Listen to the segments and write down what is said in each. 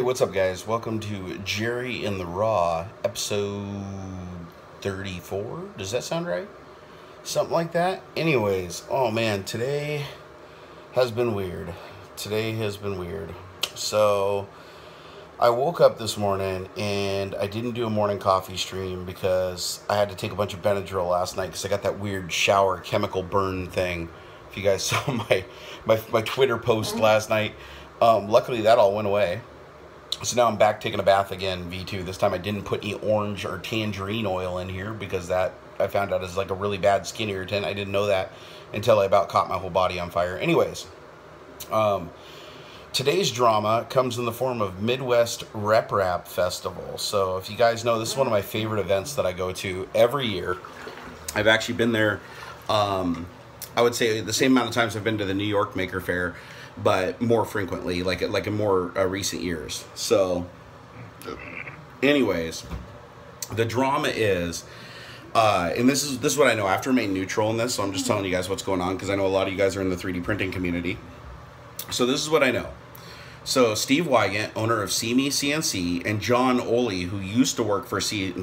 what's up, guys? Welcome to Jerry in the Raw, episode 34. Does that sound right? Something like that? Anyways, oh man, today has been weird. So, I woke up this morning and I didn't do a morning coffee stream because I had to take a bunch of Benadryl last night because I got that weird shower chemical burn thing. If you guys saw my Twitter post last night, luckily that all went away. So now I'm back taking a bath again, V2. This time I didn't put any orange or tangerine oil in here because that I found out is like a really bad skin irritant. I didn't know that until I about caught my whole body on fire. Anyways, today's drama comes in the form of Midwest Rep Rap Festival. So if you guys know, this is one of my favorite events that I go to every year. I've actually been there, I would say the same amount of times I've been to the New York Maker Faire, but more frequently, like in more recent years. So, anyways, the drama is, and this is what I know. I have to remain neutral in this, so I'm just telling you guys what's going on because I know a lot of you guys are in the 3D printing community. So this is what I know. So Steve Wygant, owner of See Me CNC, and John Oley, who used to work for See Me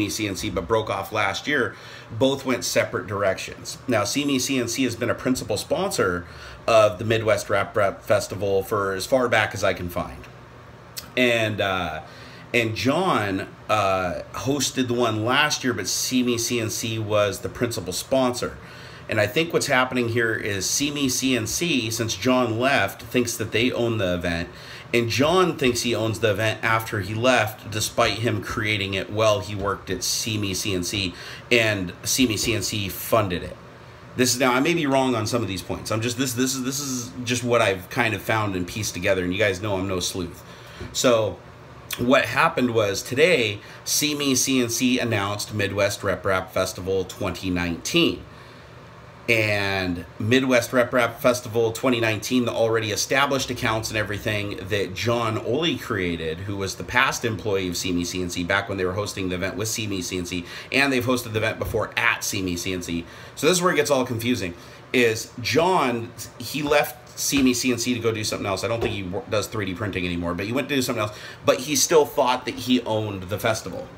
CNC but broke off last year, both went separate directions. Now, See Me CNC has been a principal sponsor of the Midwest Rap Rap Festival for as far back as I can find. And John hosted the one last year, but See Me CNC was the principal sponsor. And I think what's happening here is See Me CNC, since John left, thinks that they own the event. And John thinks he owns the event after he left, despite him creating it while he worked at See Me CNC. And See Me CNC funded it. This is, now I may be wrong on some of these points. I'm just this is just what I've kind of found and pieced together. And you guys know I'm no sleuth. So what happened was today, See Me CNC announced Midwest Rep Rap Festival 2019. And Midwest Rep Rap Festival 2019, the already established accounts and everything that John Oley created, who was the past employee of See Me CNC back when they were hosting the event with See Me CNC, and they've hosted the event before at See Me CNC. So this is where it gets all confusing, is John, he left See Me CNC to go do something else. I don't think he does 3D printing anymore, but he went to do something else, but he still thought that he owned the festival.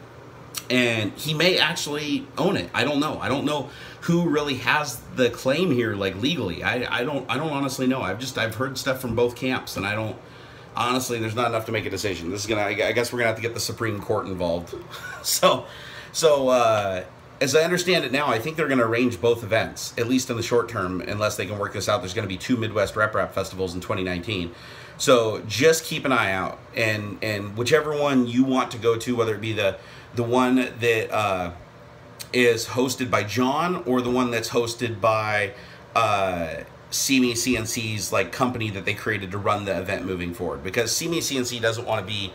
And he may actually own it. I don't know. I don't know who really has the claim here, like legally. I don't honestly know. I've heard stuff from both camps, and I don't honestly. There's not enough to make a decision. This is gonna. I guess we're gonna have to get the Supreme Court involved. So as I understand it now, I think they're gonna arrange both events, at least in the short term, unless they can work this out. There's gonna be 2 Midwest Rep Rap festivals in 2019. So just keep an eye out, and whichever one you want to go to, whether it be the one that is hosted by John or the one that's hosted by See Me CNC's like company that they created to run the event moving forward, because See Me CNC doesn't want to be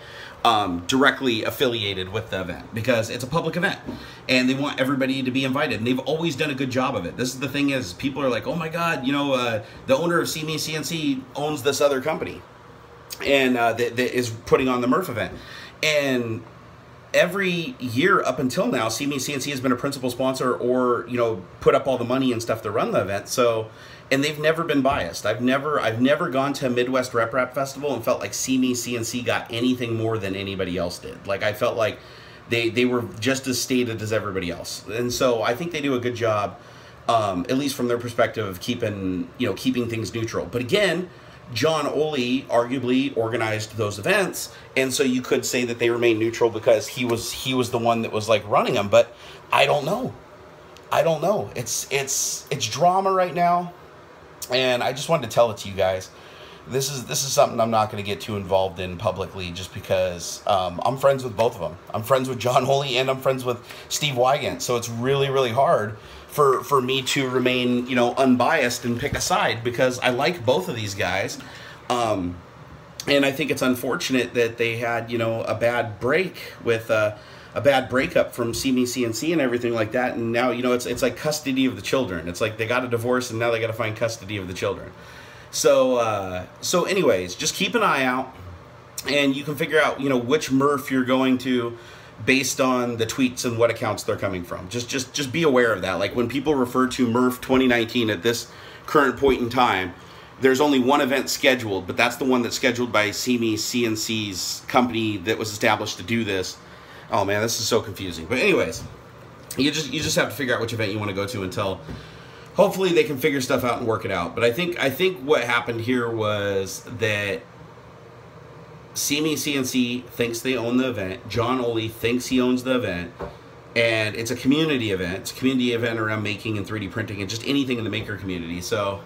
directly affiliated with the event because it's a public event and they want everybody to be invited, and they've always done a good job of it. This is the thing, is people are like, oh my god, you know, the owner of See Me CNC owns this other company and that is putting on the Murph event. And every year up until now, See Me CNC has been a principal sponsor, or, you know, put up all the money and stuff to run the event. So, and they've never been biased. I've never gone to a Midwest Rep Rap Festival and felt like See Me CNC got anything more than anybody else did. Like, I felt like they were just as stated as everybody else. And so I think they do a good job, at least from their perspective, of keeping things neutral. But again, John Oley arguably organized those events, and so you could say that they remain neutral because he was the one that was like running them. But I don't know. It's drama right now, and I just wanted to tell it to you guys. This is something I'm not going to get too involved in publicly, just because I'm friends with both of them. I'm friends with John Oley and I'm friends with Steve Wygant, so it's really hard for me to remain, you know, unbiased and pick a side, because I like both of these guys. And I think it's unfortunate that they had, you know, a bad break with a bad breakup from See Me CNC and everything like that. And now, you know, it's like custody of the children. It's like they got a divorce and now they got to find custody of the children. So anyways, just keep an eye out, and you can figure out, you know, which Murph you're going to based on the tweets and what accounts they're coming from. Just be aware of that. Like, when people refer to Murph 2019 at this current point in time, there's only one event scheduled, but that's the one that's scheduled by CME CNC's company that was established to do this. Oh man, this is so confusing. But anyways, you just have to figure out which event you want to go to until hopefully they can figure stuff out and work it out. But I think what happened here was that CME CNC thinks they own the event. John Oley thinks he owns the event. And it's a community event. It's a community event around making and 3D printing and just anything in the maker community. So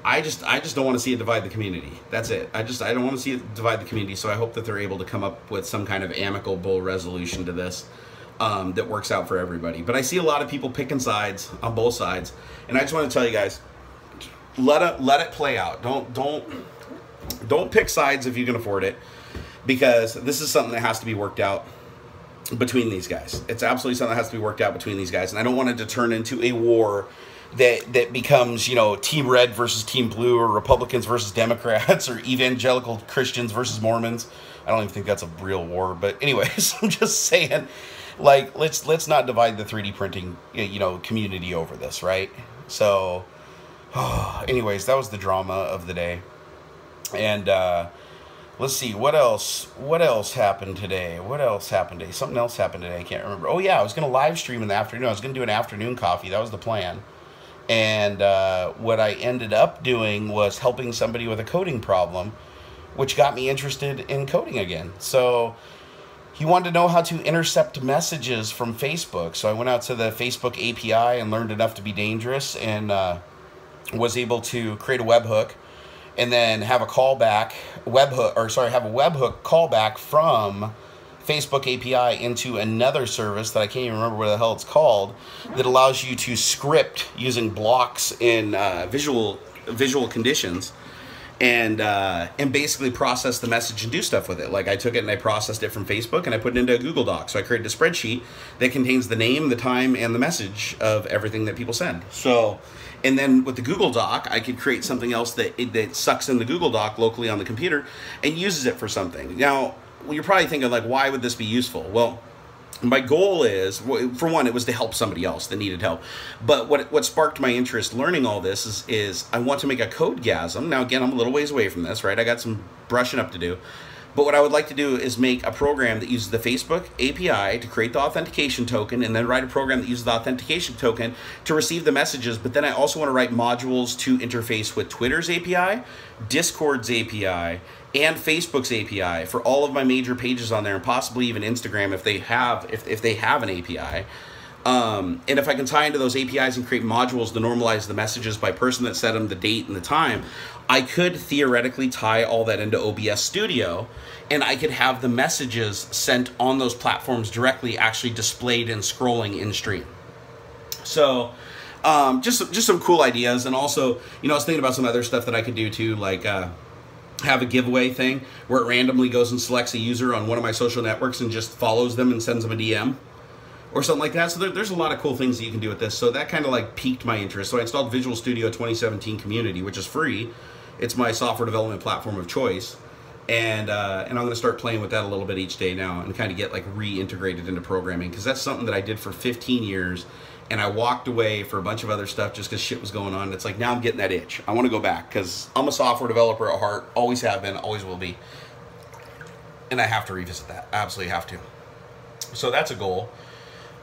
I just don't want to see it divide the community. That's it. I don't want to see it divide the community. So I hope that they're able to come up with some kind of amicable resolution to this that works out for everybody. But I see a lot of people picking sides on both sides, and I just want to tell you guys, let it play out. Don't pick sides if you can afford it, because this is something that has to be worked out between these guys. It's absolutely something that has to be worked out between these guys, and I don't want it to turn into a war that becomes, you know, Team Red versus Team Blue, or Republicans versus Democrats, or evangelical Christians versus Mormons. I don't even think that's a real war, but anyways, I'm just saying, like, let's not divide the 3D printing, you know, community over this, right? So, anyways, that was the drama of the day, and let's see, what else happened today? Something else happened today. I can't remember. Oh yeah, I was going to live stream in the afternoon. I was going to do an afternoon coffee. That was the plan. And what I ended up doing was helping somebody with a coding problem, which got me interested in coding again. So he wanted to know how to intercept messages from Facebook. So I went out to the Facebook API and learned enough to be dangerous, and was able to create a webhook, and then have a callback have a webhook callback from Facebook API into another service that I can't even remember what the hell it's called, that allows you to script using blocks in visual conditions, and basically process the message and do stuff with it. Like, I took it and I processed it from Facebook and I put it into a Google Doc. So I created a spreadsheet that contains the name, the time, and the message of everything that people send. So, and then with the Google Doc, I could create something else that sucks in the Google Doc locally on the computer and uses it for something. Now, you're probably thinking, like, why would this be useful? Well, my goal is, for one, it was to help somebody else that needed help. But what sparked my interest learning all this is I want to make a CodeGasm. Now, again, I'm a little ways away from this, right? I got some brushing up to do. But what I would like to do is make a program that uses the Facebook API to create the authentication token, and then write a program that uses the authentication token to receive the messages. But then I also want to write modules to interface with Twitter's API, Discord's API, and Facebook's API for all of my major pages on there, and possibly even Instagram if they have an API. And if I can tie into those APIs and create modules to normalize the messages by person that set them, the date, and the time, I could theoretically tie all that into OBS Studio, and I could have the messages sent on those platforms directly actually displayed and scrolling in stream. So just some cool ideas. And also, you know, I was thinking about some other stuff that I could do too, like have a giveaway thing where it randomly goes and selects a user on one of my social networks and just follows them and sends them a DM. Or something like that. So there's a lot of cool things that you can do with this. So that kind of like piqued my interest. So I installed Visual Studio 2017 Community, which is free. It's my software development platform of choice. And I'm going to start playing with that a little bit each day now and kind of get like reintegrated into programming, because that's something that I did for 15 years. And I walked away for a bunch of other stuff just because shit was going on. It's like, now I'm getting that itch. I want to go back because I'm a software developer at heart. Always have been, always will be. And I have to revisit that. I absolutely have to. So that's a goal.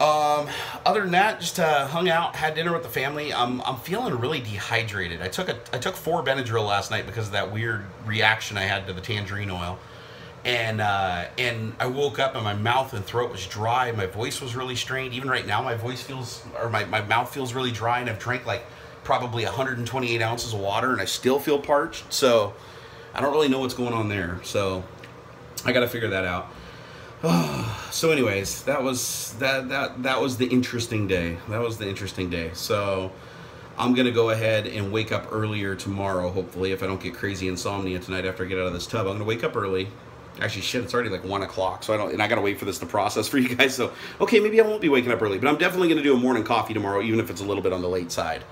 Other than that, just hung out, had dinner with the family. I'm feeling really dehydrated. I took 4 Benadryl last night because of that weird reaction I had to the tangerine oil, and I woke up and my mouth and throat was dry. My voice was really strained. Even right now, my voice feels, or my mouth feels really dry, and I've drank like probably 128 ounces of water, and I still feel parched. So I don't really know what's going on there. So I got to figure that out. So anyways, that was the interesting day. That was the interesting day. So I'm gonna go ahead and wake up earlier tomorrow, hopefully, if I don't get crazy insomnia tonight after I get out of this tub. I'm gonna wake up early. Actually, shit, it's already like 1 o'clock, so I gotta wait for this to process for you guys. So okay, maybe I won't be waking up early, but I'm definitely gonna do a morning coffee tomorrow, even if it's a little bit on the late side.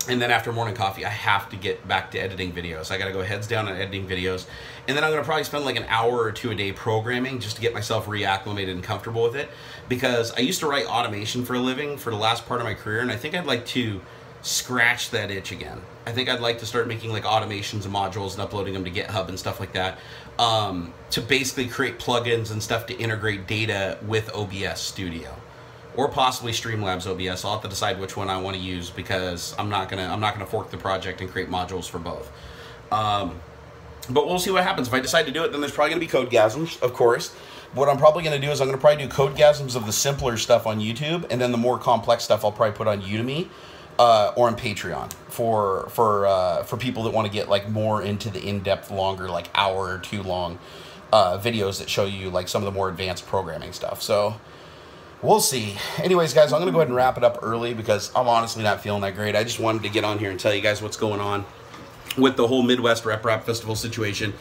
And then after morning coffee, I have to get back to editing videos. I got to go heads down on editing videos. And then I'm going to probably spend like an hour or 2 a day programming just to get myself reacclimated and comfortable with it. Because I used to write automation for a living for the last part of my career, and I think I'd like to scratch that itch again. I think I'd like to start making like automations and modules and uploading them to GitHub and stuff like that, to basically create plugins and stuff to integrate data with OBS Studio, or possibly Streamlabs OBS. I'll have to decide which one I want to use, because I'm not gonna fork the project and create modules for both. But we'll see what happens. If I decide to do it, then there's probably going to be Codegasms, of course. What I'm probably going to do is I'm going to probably do Codegasms of the simpler stuff on YouTube, and then the more complex stuff I'll probably put on Udemy or on Patreon for people that want to get like more into the in-depth, longer, like hour or two long videos that show you like some of the more advanced programming stuff. So we'll see. Anyways, guys, I'm going to go ahead and wrap it up early because I'm honestly not feeling that great. I just wanted to get on here and tell you guys what's going on with the whole Midwest Rep Rap Festival situation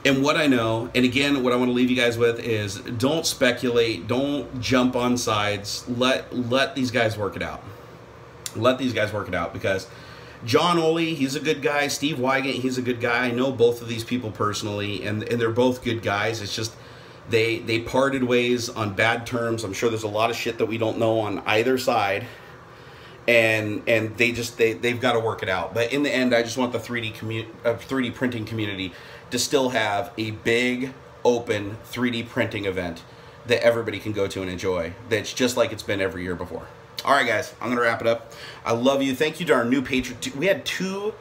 and what I know. And again, what I want to leave you guys with is don't speculate, don't jump on sides. Let these guys work it out. Let these guys work it out, because John Oley, he's a good guy. Steve Wygant, he's a good guy. I know both of these people personally, and they're both good guys. It's just they parted ways on bad terms. I'm sure there's a lot of shit that we don't know on either side. And they've got to work it out. But in the end, I just want the 3D printing community to still have a big, open 3D printing event that everybody can go to and enjoy. That's just like it's been every year before. All right, guys, I'm going to wrap it up. I love you. Thank you to our new patron. We had two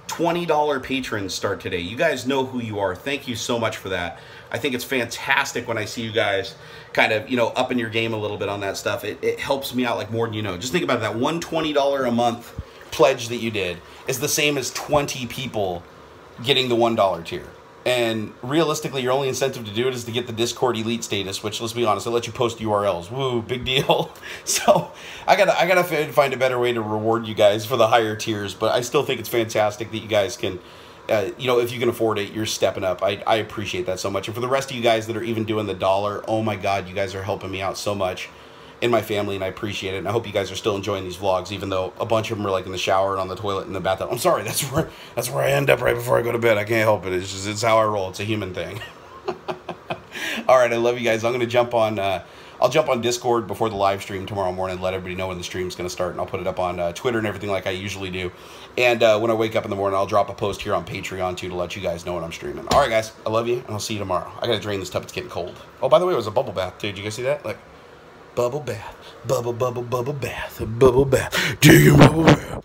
$20 patrons start today. You guys know who you are. Thank you so much for that. I think it's fantastic when I see you guys kind of, up in your game a little bit on that stuff. It helps me out like more than you know. Just think about it, that one $20 a month pledge that you did is the same as 20 people getting the $1 tier. And realistically, your only incentive to do it is to get the Discord Elite status, which, let's be honest, it lets you post URLs. Woo, big deal. So I gotta find a better way to reward you guys for the higher tiers. But I still think it's fantastic that you guys can, if you can afford it, you're stepping up. I appreciate that so much. And for the rest of you guys that are even doing the $1, oh my God, you guys are helping me out so much in my family, and I appreciate it. And I hope you guys are still enjoying these vlogs, even though a bunch of them are like in the shower and on the toilet and the bathtub. I'm sorry, that's where I end up right before I go to bed. I can't help it. It's how I roll. It's a human thing. All right, I love you guys. I'm gonna jump on. I'll jump on Discord before the live stream tomorrow morning and let everybody know when the stream's going to start, and I'll put it up on Twitter and everything like I usually do. And when I wake up in the morning, I'll drop a post here on Patreon too to let you guys know when I'm streaming. All right, guys, I love you, and I'll see you tomorrow. I got to drain this tub. It's getting cold. Oh, by the way, it was a bubble bath, too. Did you guys see that? Like, bubble bath, bubble bath, bubble bath, take a bubble bath.